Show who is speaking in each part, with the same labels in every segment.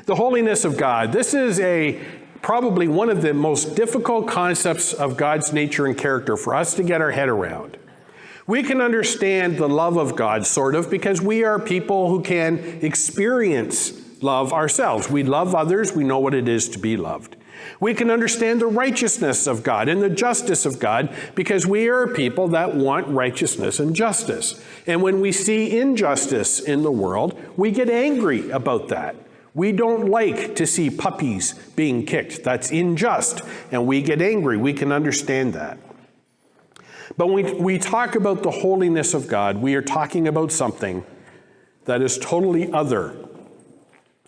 Speaker 1: The holiness of God. This is probably one of the most difficult concepts of God's nature and character for us to get our head around. We can understand the love of God, sort of, because we are people who can experience love ourselves. We love others. We know what it is to be loved. We can understand the righteousness of God and the justice of God because we are people that want righteousness and justice. And when we see injustice in the world, we get angry about that. We don't like to see puppies being kicked. That's unjust, and we get angry. We can understand that. But when we talk about the holiness of God, we are talking about something that is totally other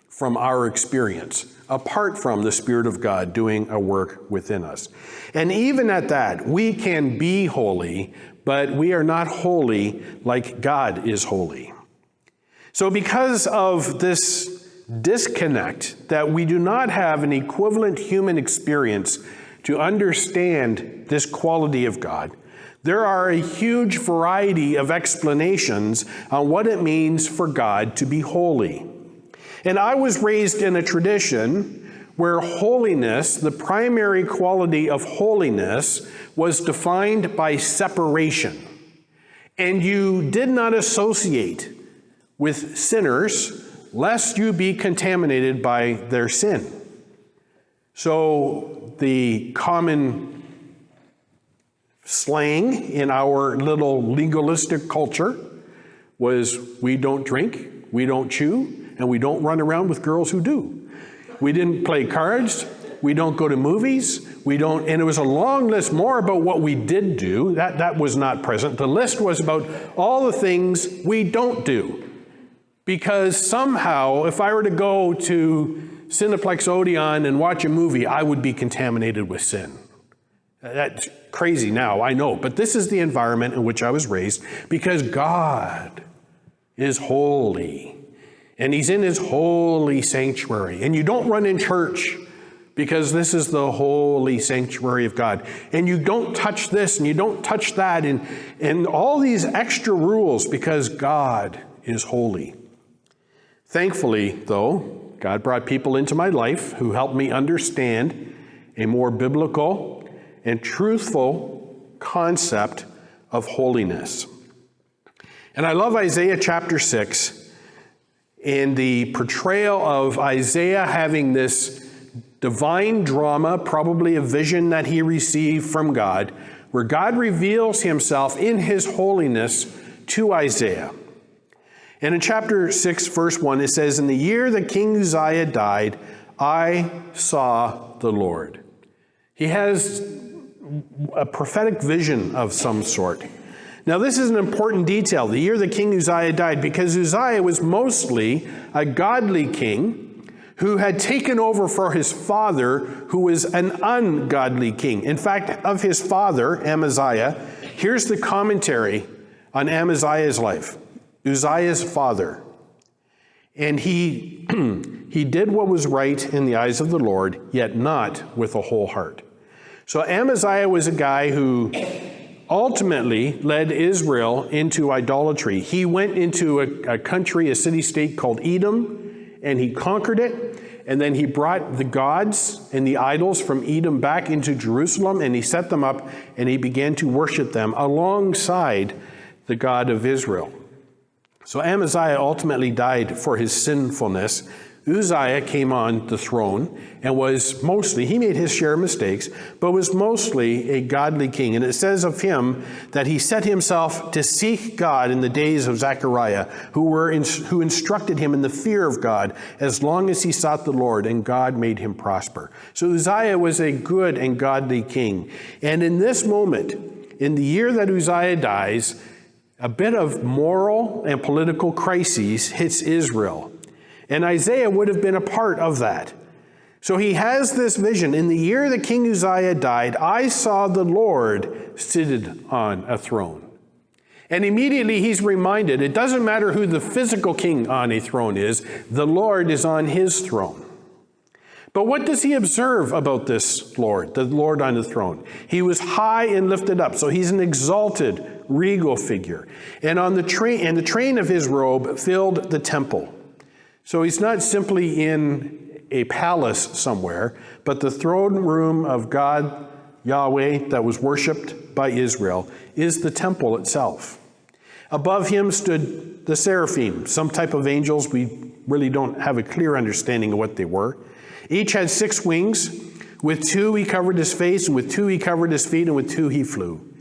Speaker 1: from our experience, apart from the Spirit of God doing a work within us. And even at that, we can be holy, but we are not holy like God is holy. So because of this disconnect, that we do not have an equivalent human experience to understand this quality of God, there are a huge variety of explanations on what it means for God to be holy. And I was raised in a tradition where holiness, the primary quality of holiness, was defined by separation. And you did not associate with sinners lest you be contaminated by their sin. So the common slang in our little legalistic culture was, we don't drink, we don't chew, and we don't run around with girls who do. We didn't play cards, we don't go to movies, and it was a long list more about what we did do. That was not present. The list was about all the things we don't do. Because somehow, if I were to go to Cineplex Odeon and watch a movie, I would be contaminated with sin. That's crazy now, I know, but this is the environment in which I was raised because God is holy and He's in His holy sanctuary. And you don't run in church because this is the holy sanctuary of God. And you don't touch this and you don't touch that and all these extra rules because God is holy. Thankfully, though, God brought people into my life who helped me understand a more biblical and truthful concept of holiness. And I love Isaiah chapter 6 and the portrayal of Isaiah having this divine drama, probably a vision that he received from God, where God reveals Himself in His holiness to Isaiah. And in chapter 6, verse 1, it says, "In the year that King Uzziah died, I saw the Lord." He has a prophetic vision of some sort. Now, this is an important detail, the year that King Uzziah died, because Uzziah was mostly a godly king who had taken over for his father, who was an ungodly king. In fact, of his father, Amaziah, here's the commentary on Amaziah's life. Uzziah's father. And he did what was right in the eyes of the Lord, yet not with a whole heart. So Amaziah was a guy who ultimately led Israel into idolatry. He went into a country, a city-state called Edom, and he conquered it. And then he brought the gods and the idols from Edom back into Jerusalem, and he set them up, and he began to worship them alongside the God of Israel. So Amaziah ultimately died for his sinfulness. Uzziah came on the throne and was mostly, he made his share of mistakes, but was mostly a godly king. And it says of him that he set himself to seek God in the days of Zechariah, who instructed him in the fear of God as long as he sought the Lord, and God made him prosper. So Uzziah was a good and godly king. And in this moment, in the year that Uzziah dies, a bit of moral and political crises hits Israel. And Isaiah would have been a part of that. So he has this vision. In the year that King Uzziah died, I saw the Lord seated on a throne. And immediately he's reminded, it doesn't matter who the physical king on a throne is, the Lord is on his throne. But what does he observe about this Lord, the Lord on the throne? He was high and lifted up, so he's an exalted, regal figure. And the train of his robe filled the temple. So he's not simply in a palace somewhere, but the throne room of God, Yahweh, that was worshipped by Israel, is the temple itself. Above him stood the seraphim, some type of angels. We really don't have a clear understanding of what they were. Each had 6 wings. With 2 he covered his face, and with 2 he covered his feet, and with 2 he flew.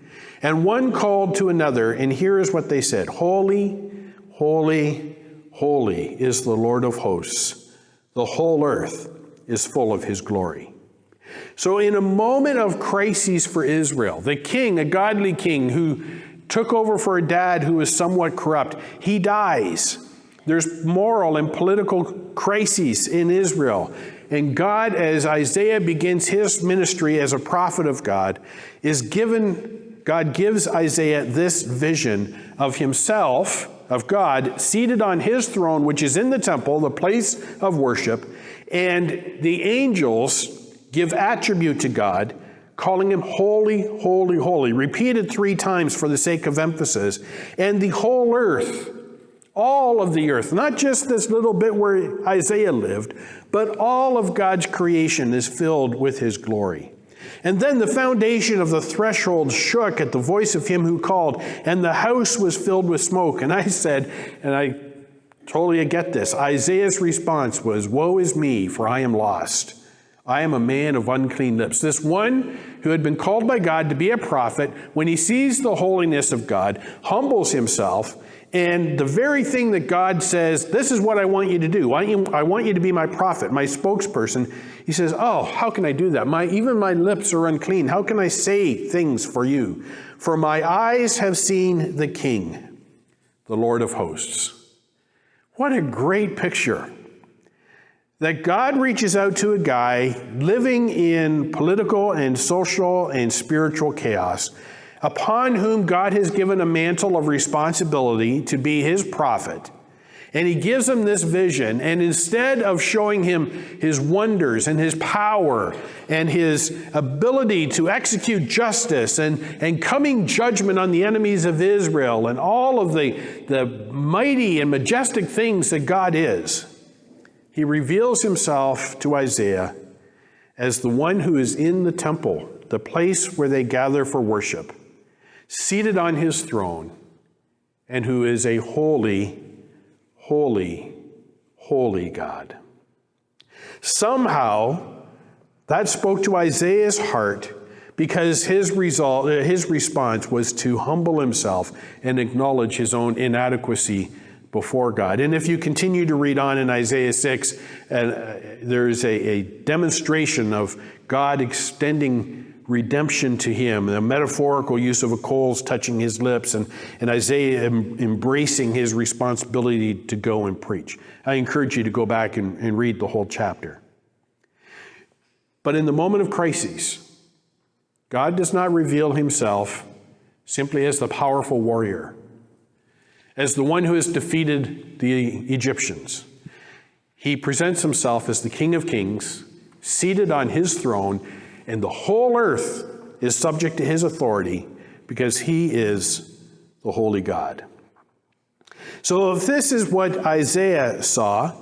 Speaker 1: And one called to another, and here is what they said: Holy, holy, holy is the Lord of hosts. The whole earth is full of his glory. So in a moment of crises for Israel, the king, a godly king who took over for a dad who was somewhat corrupt, he dies. There's moral and political crises in Israel. And God, as Isaiah begins his ministry as a prophet of God, God gives Isaiah this vision of himself, of God, seated on his throne, which is in the temple, the place of worship, and the angels give attribute to God, calling him holy, holy, holy, repeated 3 times for the sake of emphasis. And the whole earth, all of the earth, not just this little bit where Isaiah lived, but all of God's creation is filled with his glory. And then the foundation of the threshold shook at the voice of him who called, and the house was filled with smoke. And I said, and I totally get this, Isaiah's response was, "Woe is me, for I am lost. I am a man of unclean lips." This one who had been called by God to be a prophet, when he sees the holiness of God, humbles himself, and the very thing that God says, this is what I want you to do. I want you to be my prophet, my spokesperson. He says, oh, how can I do that? Even my lips are unclean. How can I say things for you? For my eyes have seen the King, the Lord of hosts. What a great picture. That God reaches out to a guy living in political and social and spiritual chaos, upon whom God has given a mantle of responsibility to be his prophet. And he gives him this vision, and instead of showing him his wonders and his power and his ability to execute justice and coming judgment on the enemies of Israel and all of the mighty and majestic things that God is, he reveals himself to Isaiah as the one who is in the temple, the place where they gather for worship, seated on his throne, and who is a holy, holy, holy God. Somehow, that spoke to Isaiah's heart because his response was to humble himself and acknowledge his own inadequacy before God. And if you continue to read on in Isaiah 6, there's a demonstration of God extending redemption to him, the metaphorical use of a coals touching his lips, and Isaiah embracing his responsibility to go and preach. I encourage you to go back and read the whole chapter. But in the moment of crisis, God does not reveal himself simply as the powerful warrior, as the one who has defeated the Egyptians. He presents himself as the King of Kings, seated on his throne, and the whole earth is subject to his authority because he is the holy God. So if this is what Isaiah saw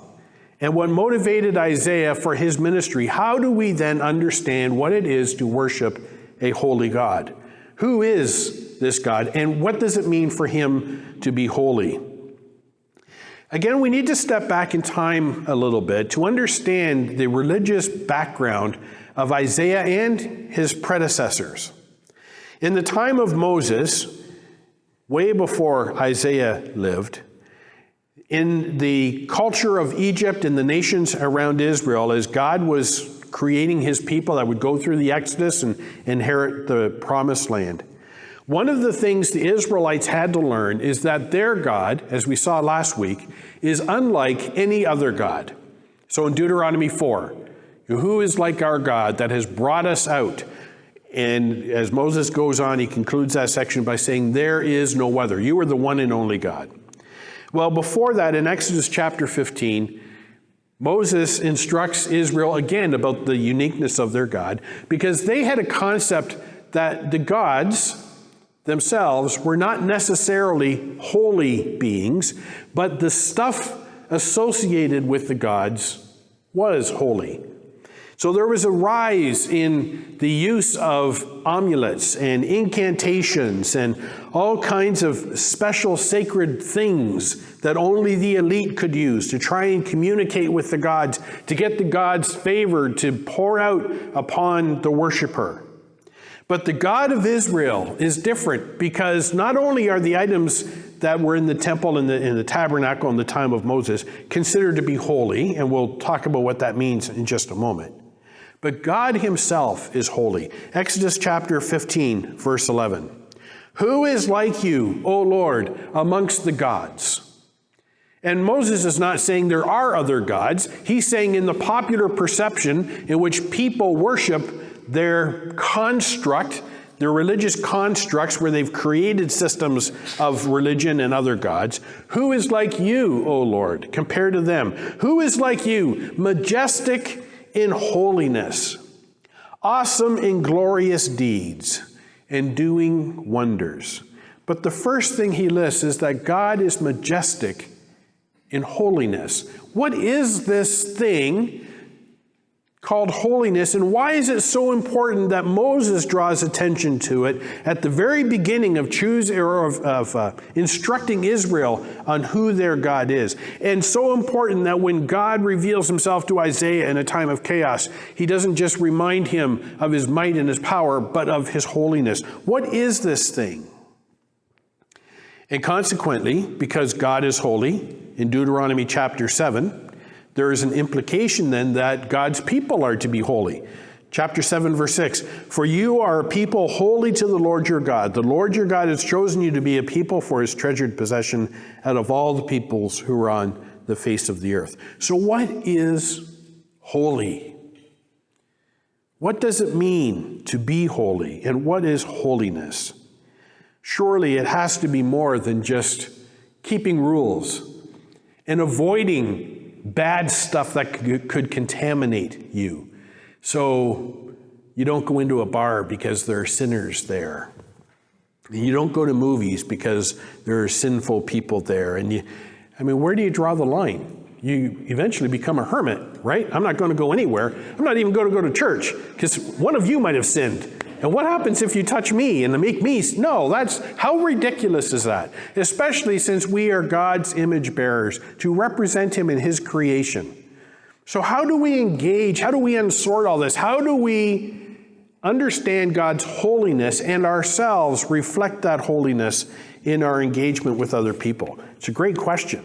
Speaker 1: and what motivated Isaiah for his ministry, how do we then understand what it is to worship a holy God? Who is this God, and what does it mean for him to be holy? Again, we need to step back in time a little bit to understand the religious background of Isaiah and his predecessors. In the time of Moses, way before Isaiah lived, in the culture of Egypt and the nations around Israel, as God was creating his people that would go through the Exodus and inherit the promised land, one of the things the Israelites had to learn is that their God, as we saw last week, is unlike any other God. So in Deuteronomy 4, who is like our God that has brought us out? And as Moses goes on, he concludes that section by saying, there is no other. You are the one and only God. Well, before that, in Exodus chapter 15, Moses instructs Israel again about the uniqueness of their God, because they had a concept that the gods themselves were not necessarily holy beings, but the stuff associated with the gods was holy. So there was a rise in the use of amulets and incantations and all kinds of special sacred things that only the elite could use to try and communicate with the gods, to get the gods' favor to pour out upon the worshiper. But the God of Israel is different, because not only are the items that were in the temple and in the tabernacle in the time of Moses considered to be holy, and we'll talk about what that means in just a moment, but God himself is holy. Exodus chapter 15, verse 11. Who is like you, O Lord, amongst the gods? And Moses is not saying there are other gods. He's saying in the popular perception in which people worship their construct, their religious constructs where they've created systems of religion and other gods. Who is like you, O Lord, compared to them? Who is like you, majestic in holiness, awesome in glorious deeds, and doing wonders? But the first thing he lists is that God is majestic in holiness. What is this thing called holiness, and why is it so important that Moses draws attention to it at the very beginning of instructing Israel on who their God is? And so important that when God reveals himself to Isaiah in a time of chaos, he doesn't just remind him of his might and his power, but of his holiness. What is this thing? And consequently, because God is holy, in Deuteronomy chapter 7, there is an implication then that God's people are to be holy. Chapter 7, verse 6, for you are a people holy to the Lord your God. The Lord your God has chosen you to be a people for his treasured possession out of all the peoples who are on the face of the earth. So what is holy? What does it mean to be holy? And what is holiness? Surely it has to be more than just keeping rules and avoiding bad stuff that could contaminate you. So you don't go into a bar because there are sinners there. You don't go to movies because there are sinful people there. And where do you draw the line? You eventually become a hermit, right? I'm not going to go anywhere. I'm not even going to go to church because one of you might have sinned. And what happens if you touch me and make me? No, how ridiculous is that? Especially since we are God's image bearers to represent him in his creation. So how do we engage? How do we unsort all this? How do we understand God's holiness and ourselves reflect that holiness in our engagement with other people? It's a great question.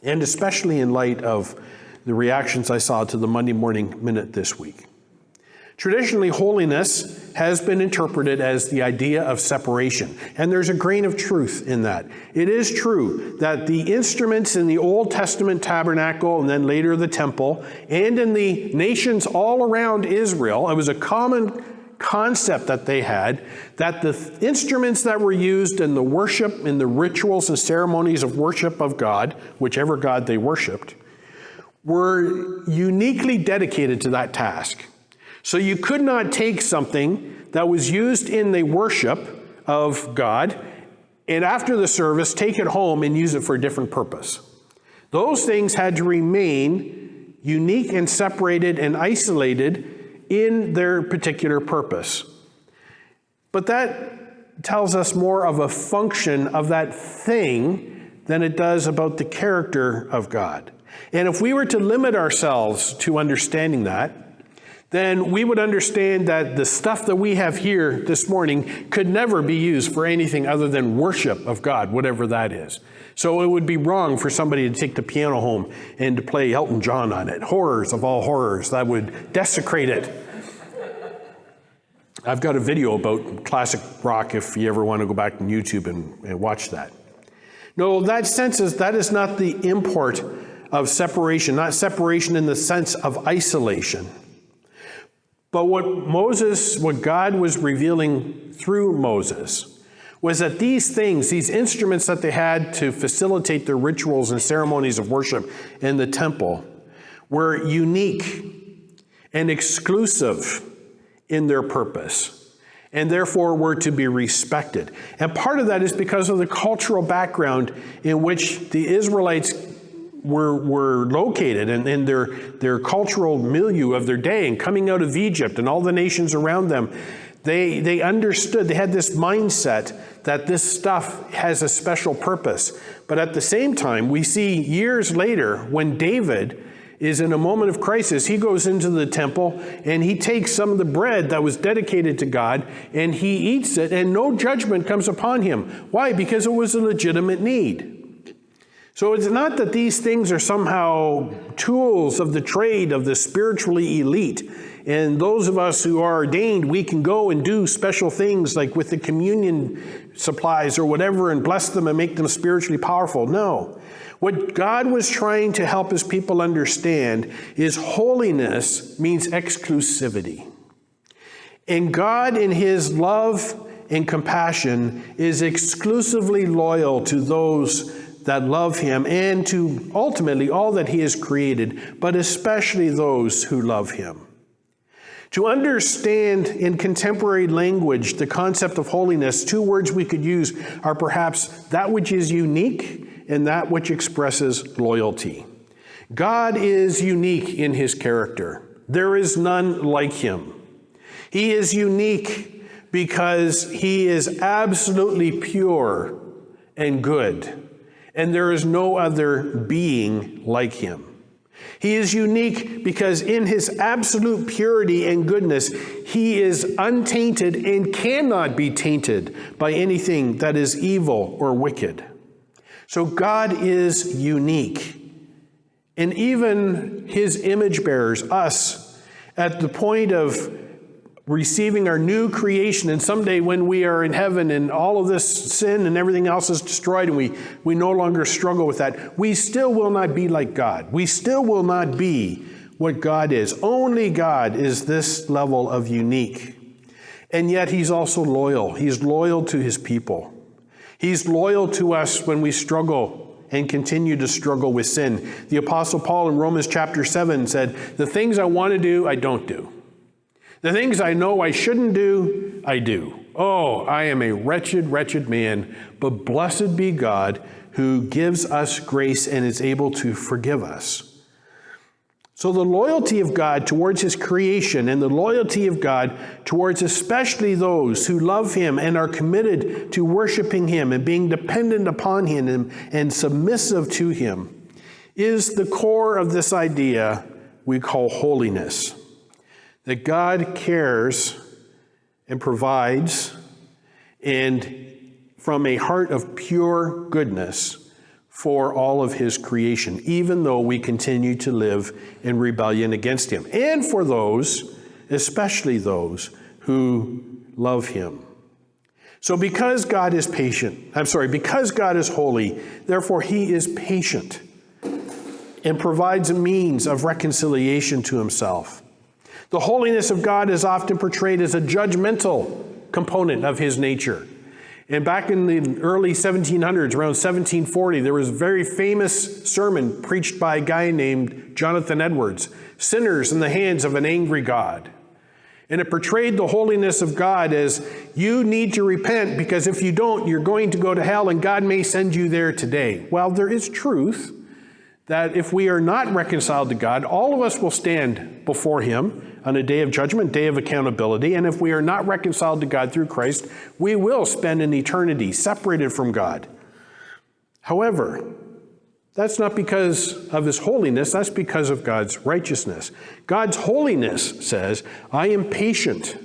Speaker 1: And especially in light of the reactions I saw to the Monday Morning Minute this week. Traditionally, holiness has been interpreted as the idea of separation, and there's a grain of truth in that. It is true that the instruments in the Old Testament tabernacle, and then later the temple, and in the nations all around Israel, it was a common concept that they had, that the instruments that were used in the worship, in the rituals and ceremonies of worship of God, whichever God they worshiped, were uniquely dedicated to that task. So you could not take something that was used in the worship of God and after the service take it home and use it for a different purpose. Those things had to remain unique and separated and isolated in their particular purpose. But that tells us more of a function of that thing than it does about the character of God. And if we were to limit ourselves to understanding that, then we would understand that the stuff that we have here this morning could never be used for anything other than worship of God, whatever that is. So it would be wrong for somebody to take the piano home and to play Elton John on it. Horrors of all horrors. That would desecrate it. I've got a video about classic rock if you ever want to go back on YouTube and watch that. No, that is not the import of separation, not separation in the sense of isolation. But what God was revealing through Moses was that these things, these instruments that they had to facilitate their rituals and ceremonies of worship in the temple, were unique and exclusive in their purpose, and therefore were to be respected. And part of that is because of the cultural background in which the Israelites were located and in their cultural milieu of their day and coming out of Egypt and all the nations around them, they understood, they had this mindset that this stuff has a special purpose. But at the same time, we see years later when David is in a moment of crisis, he goes into the temple and he takes some of the bread that was dedicated to God and he eats it and no judgment comes upon him. Why? Because it was a legitimate need. So it's not that these things are somehow tools of the trade of the spiritually elite. And those of us who are ordained, we can go and do special things like with the communion supplies or whatever and bless them and make them spiritually powerful. No. What God was trying to help his people understand is holiness means exclusivity. And God in his love and compassion is exclusively loyal to those that love him and to ultimately all that he has created, but especially those who love him. To understand in contemporary language the concept of holiness, two words we could use are perhaps that which is unique and that which expresses loyalty. God is unique in his character. There is none like him. He is unique because he is absolutely pure and good, and there is no other being like him. He is unique because in his absolute purity and goodness, he is untainted and cannot be tainted by anything that is evil or wicked. So God is unique. And even his image bearers, us, at the point of receiving our new creation, and someday when we are in heaven and all of this sin and everything else is destroyed and we no longer struggle with that, we still will not be like God. We still will not be what God is. Only God is this level of unique. And yet he's also loyal. He's loyal to his people. He's loyal to us when we struggle and continue to struggle with sin. The Apostle Paul in Romans chapter 7 said, the things I want to do, I don't do. The things I know I shouldn't do, I do. Oh, I am a wretched, wretched man, but blessed be God who gives us grace and is able to forgive us. So the loyalty of God towards his creation and the loyalty of God towards especially those who love him and are committed to worshiping him and being dependent upon him and submissive to him is the core of this idea we call holiness. That God cares and provides, and from a heart of pure goodness for all of his creation, even though we continue to live in rebellion against him. And for those, especially those who love him. So because God is because God is holy, therefore he is patient and provides a means of reconciliation to himself. The holiness of God is often portrayed as a judgmental component of his nature. And back in the early 1700s, around 1740, there was a very famous sermon preached by a guy named Jonathan Edwards, Sinners in the Hands of an Angry God. And it portrayed the holiness of God as you need to repent because if you don't, you're going to go to hell and God may send you there today. Well, there is truth that if we are not reconciled to God, all of us will stand before him on a day of judgment, day of accountability. And if we are not reconciled to God through Christ, we will spend an eternity separated from God. However, that's not because of his holiness, that's because of God's righteousness. God's holiness says, I am patient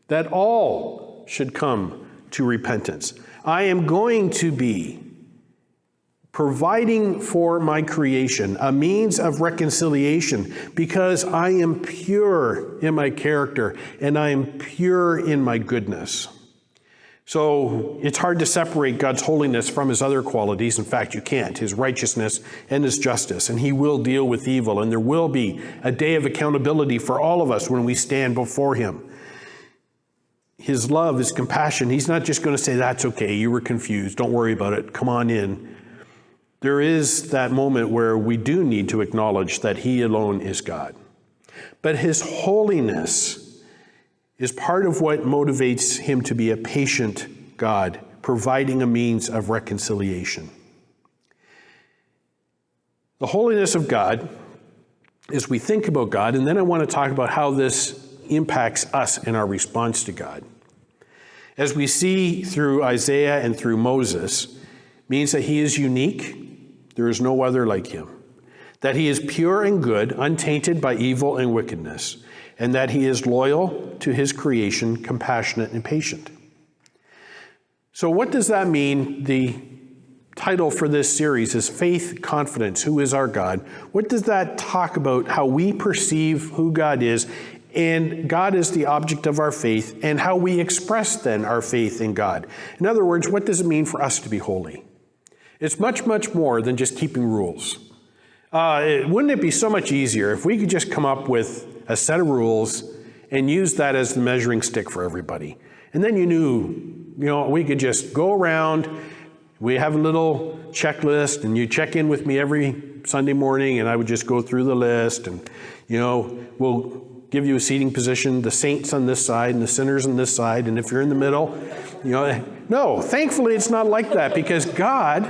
Speaker 1: that all should come to repentance. I am going to be providing for my creation a means of reconciliation because I am pure in my character and I am pure in my goodness. So it's hard to separate God's holiness from his other qualities. In fact, you can't, his righteousness and his justice. And he will deal with evil. And there will be a day of accountability for all of us when we stand before him. His love, his compassion, he's not just going to say, that's okay, you were confused, don't worry about it, come on in. There is that moment where we do need to acknowledge that he alone is God. But his holiness is part of what motivates him to be a patient God, providing a means of reconciliation. The holiness of God, as we think about God, and then I want to talk about how this impacts us in our response to God. As we see through Isaiah and through Moses, means that he is unique. There is no other like him. That he is pure and good, untainted by evil and wickedness, and that he is loyal to his creation, compassionate and patient. So what does that mean? The title for this series is Faith, Confidence, Who is Our God? What does that talk about how we perceive who God is, and God is the object of our faith, and how we express then our faith in God? In other words, what does it mean for us to be holy? It's much, much more than just keeping rules. Wouldn't it be so much easier if we could just come up with a set of rules and use that as the measuring stick for everybody? And then we could just go around, we have a little checklist, and you check in with me every Sunday morning, and I would just go through the list, and, we'll give you a seating position, the saints on this side and the sinners on this side, and if you're in the middle, no, thankfully it's not like that, because God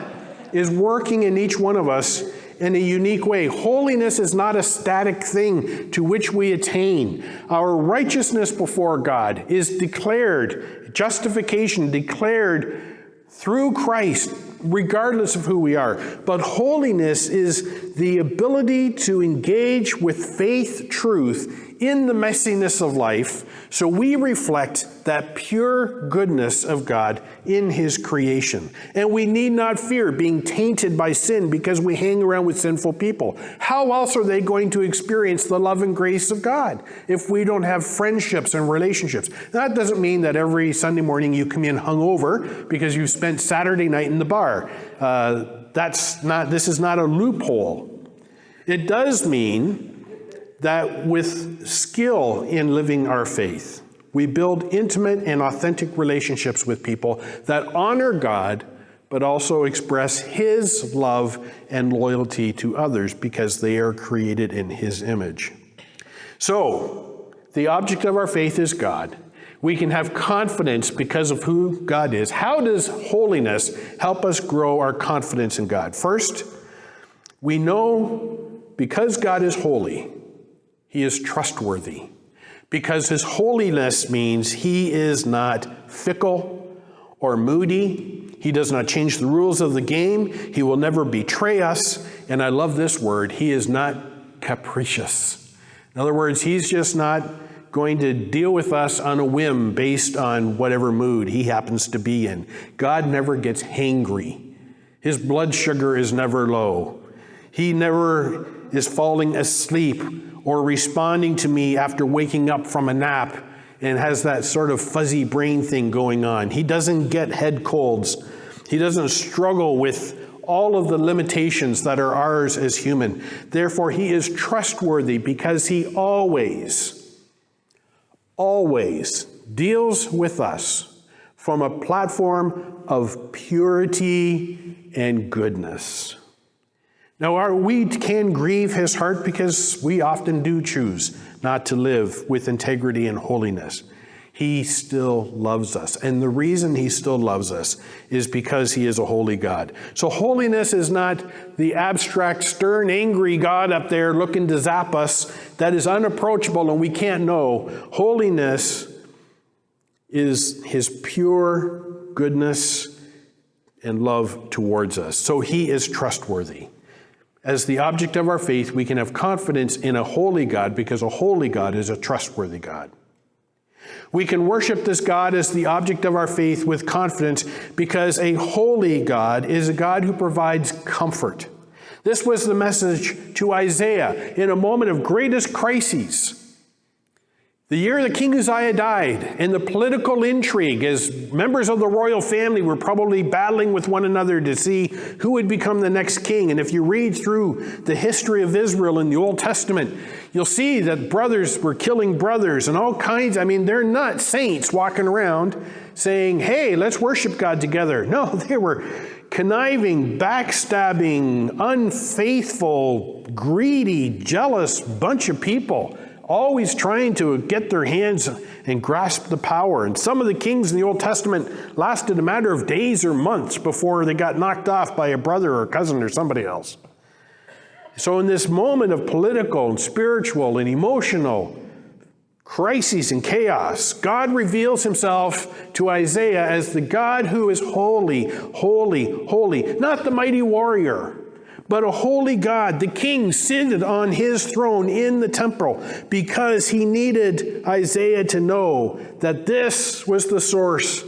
Speaker 1: is working in each one of us in a unique way. Holiness is not a static thing to which we attain. Our righteousness before God is declared, justification declared through Christ, regardless of who we are. But holiness is the ability to engage with faith, truth, in the messiness of life, so we reflect that pure goodness of God in his creation. And we need not fear being tainted by sin because we hang around with sinful people. How else are they going to experience the love and grace of God if we don't have friendships and relationships? That doesn't mean that every Sunday morning you come in hungover because you spent Saturday night in the bar. This is not a loophole. It does mean that with skill in living our faith, we build intimate and authentic relationships with people that honor God, but also express his love and loyalty to others because they are created in his image. So, the object of our faith is God. We can have confidence because of who God is. How does holiness help us grow our confidence in God? First, we know because God is holy, he is trustworthy, because his holiness means he is not fickle or moody. He does not change the rules of the game. He will never betray us. And I love this word, he is not capricious. In other words, he's just not going to deal with us on a whim based on whatever mood he happens to be in. God never gets hangry. His blood sugar is never low. He never is falling asleep or responding to me after waking up from a nap and has that sort of fuzzy brain thing going on. He doesn't get head colds. He doesn't struggle with all of the limitations that are ours as human. Therefore, he is trustworthy because he always deals with us from a platform of purity and goodness. Now, we can grieve his heart because we often do choose not to live with integrity and holiness. He still loves us. And the reason he still loves us is because he is a holy God. So holiness is not the abstract, stern, angry God up there looking to zap us that is unapproachable and we can't know. Holiness is his pure goodness and love towards us. So he is trustworthy. As the object of our faith, we can have confidence in a holy God because a holy God is a trustworthy God. We can worship this God as the object of our faith with confidence because a holy God is a God who provides comfort. This was the message to Isaiah in a moment of greatest crises. The year that King Uzziah died, and the political intrigue as members of the royal family were probably battling with one another to see who would become the next king. And if you read through the history of Israel in the Old Testament, you'll see that brothers were killing brothers and all kinds. They're not saints walking around saying, hey, let's worship God together. No, they were conniving, backstabbing, unfaithful, greedy, jealous bunch of people, always trying to get their hands and grasp the power. And some of the kings in the Old Testament lasted a matter of days or months before they got knocked off by a brother or cousin or somebody else. So in this moment of political and spiritual and emotional crises and chaos, God reveals himself to Isaiah as the God who is holy, holy, holy. Not the mighty warrior, but a holy God, the king seated on his throne in the temple, because he needed Isaiah to know that this was the source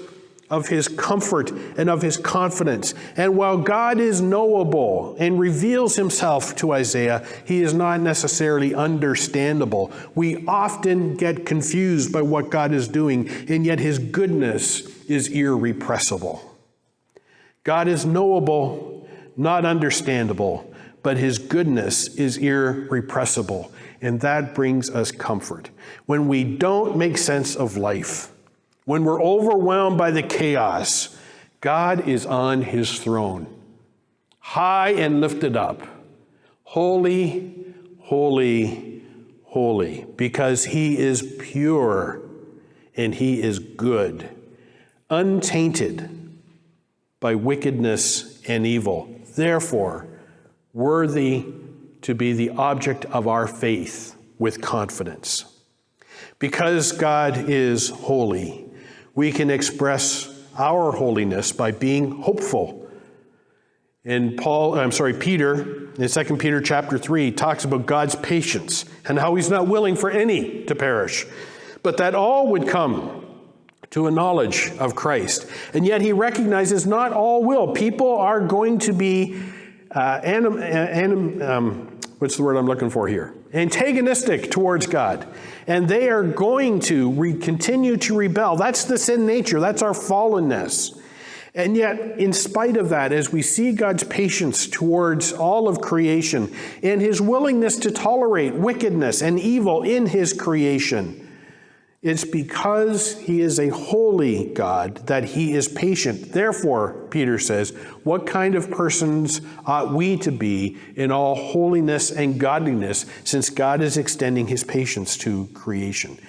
Speaker 1: of his comfort and of his confidence. And while God is knowable and reveals himself to Isaiah, he is not necessarily understandable. We often get confused by what God is doing, and yet his goodness is irrepressible. God is knowable, not understandable, but his goodness is irrepressible, and that brings us comfort. When we don't make sense of life, when we're overwhelmed by the chaos, God is on his throne, high and lifted up, holy, holy, holy, because he is pure and he is good, untainted by wickedness and evil, therefore worthy to be the object of our faith with confidence. Because God is holy, we can express our holiness by being hopeful. And Peter, in 2 Peter chapter 3, talks about God's patience and how he's not willing for any to perish, but that all would come to a knowledge of Christ. And yet he recognizes not all will. People are going to be what's the word I'm looking for here? Antagonistic towards God. And they are going to continue to rebel. That's the sin nature. That's our fallenness. And yet, in spite of that, as we see God's patience towards all of creation and his willingness to tolerate wickedness and evil in his creation, it's because he is a holy God that he is patient. Therefore, Peter says, what kind of persons ought we to be in all holiness and godliness, since God is extending his patience to creation?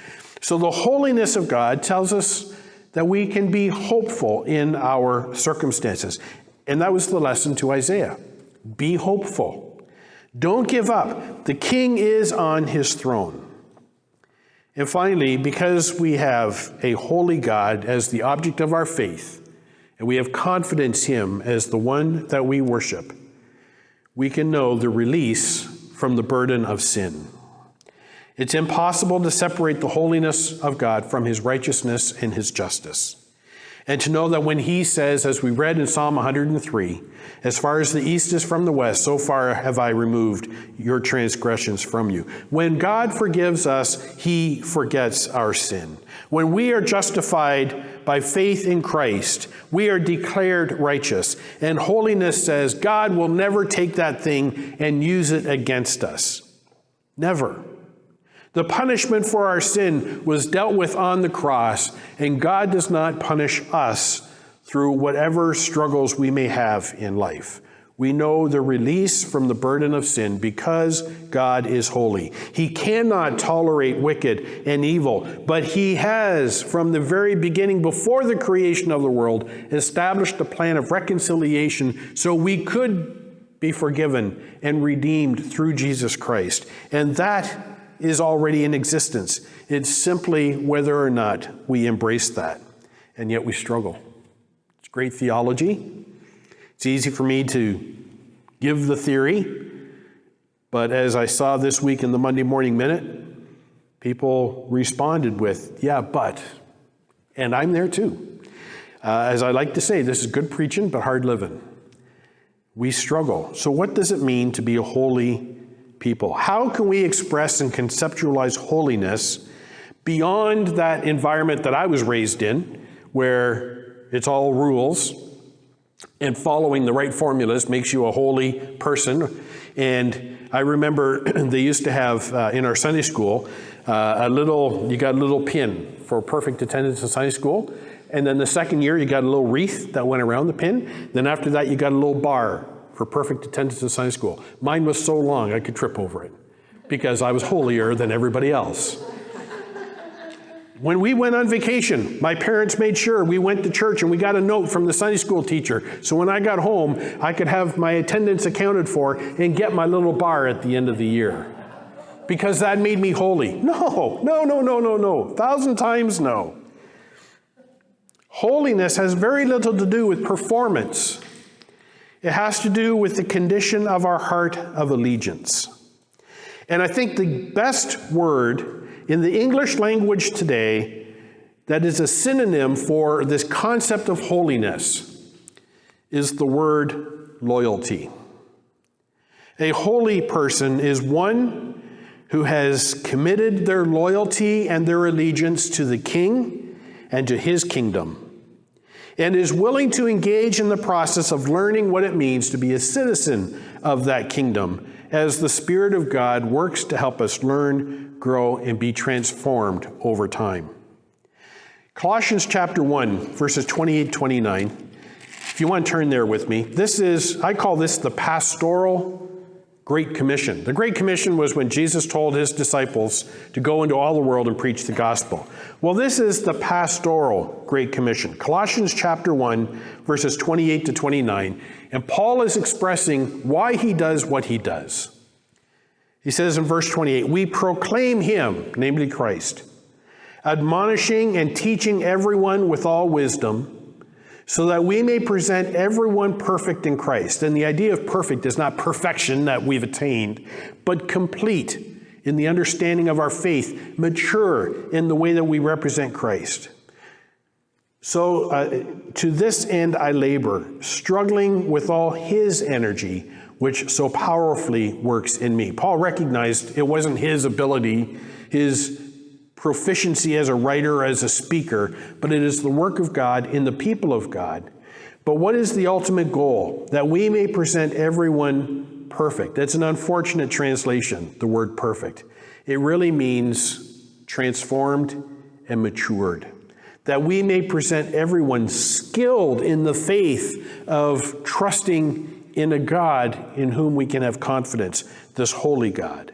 Speaker 1: So the holiness of God tells us that we can be hopeful in our circumstances. And that was the lesson to Isaiah. Be hopeful. Don't give up. The king is on his throne. And finally, because we have a holy God as the object of our faith, and we have confidence in him as the one that we worship, we can know the release from the burden of sin. It's impossible to separate the holiness of God from his righteousness and his justice. And to know that when he says, as we read in Psalm 103, as far as the east is from the west, so far have I removed your transgressions from you. When God forgives us, he forgets our sin. When we are justified by faith in Christ, we are declared righteous. And holiness says God will never take that thing and use it against us. Never. The punishment for our sin was dealt with on the cross, and God does not punish us through whatever struggles we may have in life. We know the release from the burden of sin because God is holy. He cannot tolerate wicked and evil, but he has, from the very beginning, before the creation of the world, established a plan of reconciliation so we could be forgiven and redeemed through Jesus Christ. And that is already in existence. It's simply whether or not we embrace that. And yet we struggle. It's great theology. It's easy for me to give the theory, but as I saw this week in the Monday Morning Minute, people responded with, yeah, but, and I'm there too. As I like to say, this is good preaching, but hard living. We struggle. So what does it mean to be a holy people? How can we express and conceptualize holiness beyond that environment that I was raised in, where it's all rules and following the right formulas makes you a holy person? And I remember they used to have in our Sunday school you got a little pin for perfect attendance in Sunday school. And then the second year you got a little wreath that went around the pin. Then after that you got a little bar for perfect attendance in Sunday school. Mine was so long I could trip over it because I was holier than everybody else. When we went on vacation, my parents made sure we went to church and we got a note from the Sunday school teacher. So when I got home, I could have my attendance accounted for and get my little bar at the end of the year. Because that made me holy. No. 1,000 times no. Holiness has very little to do with performance. It has to do with the condition of our heart of allegiance. And I think the best word in the English language today that is a synonym for this concept of holiness is the word loyalty. A holy person is one who has committed their loyalty and their allegiance to the King and to his kingdom, and is willing to engage in the process of learning what it means to be a citizen of that kingdom as the Spirit of God works to help us learn, grow, and be transformed over time. Colossians chapter 1, verses 28-29. If you want to turn there with me, I call this the pastoral Great Commission. The Great Commission was when Jesus told his disciples to go into all the world and preach the gospel. Well, this is the pastoral Great Commission. Colossians chapter 1, verses 28-29. And Paul is expressing why he does what he does. He says in verse 28, we proclaim him, namely Christ, admonishing and teaching everyone with all wisdom, so that we may present everyone perfect in Christ. And the idea of perfect is not perfection that we've attained, but complete in the understanding of our faith, mature in the way that we represent Christ. So to this end I labor, struggling with all his energy, which so powerfully works in me. Paul recognized it wasn't his ability, his proficiency as a writer, as a speaker, but it is the work of God in the people of God. But what is the ultimate goal? That we may present everyone perfect. That's an unfortunate translation, the word perfect. It really means transformed and matured. That we may present everyone skilled in the faith of trusting in a God in whom we can have confidence, this holy God.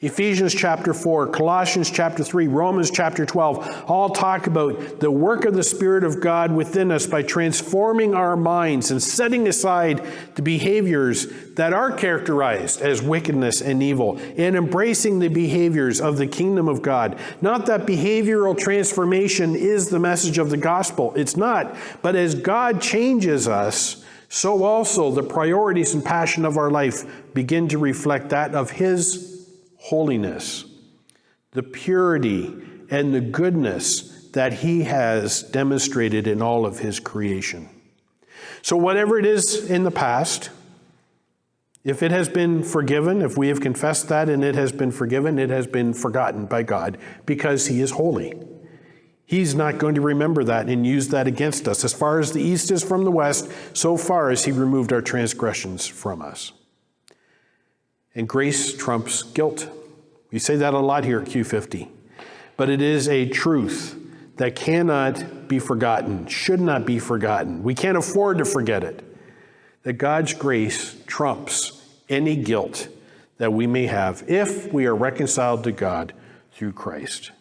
Speaker 1: Ephesians chapter 4, Colossians chapter 3, Romans chapter 12, all talk about the work of the Spirit of God within us by transforming our minds and setting aside the behaviors that are characterized as wickedness and evil and embracing the behaviors of the kingdom of God. Not that behavioral transformation is the message of the gospel. It's not. But as God changes us, so also the priorities and passion of our life begin to reflect that of his holiness, the purity and the goodness that he has demonstrated in all of his creation. So whatever it is in the past, if it has been forgiven, if we have confessed that and it has been forgiven, it has been forgotten by God because he is holy. He's not going to remember that and use that against us. As far as the east is from the west, so far as he removed our transgressions from us. And grace trumps guilt. We say that a lot here at Q50. But it is a truth that cannot be forgotten, should not be forgotten. We can't afford to forget it. That God's grace trumps any guilt that we may have if we are reconciled to God through Christ.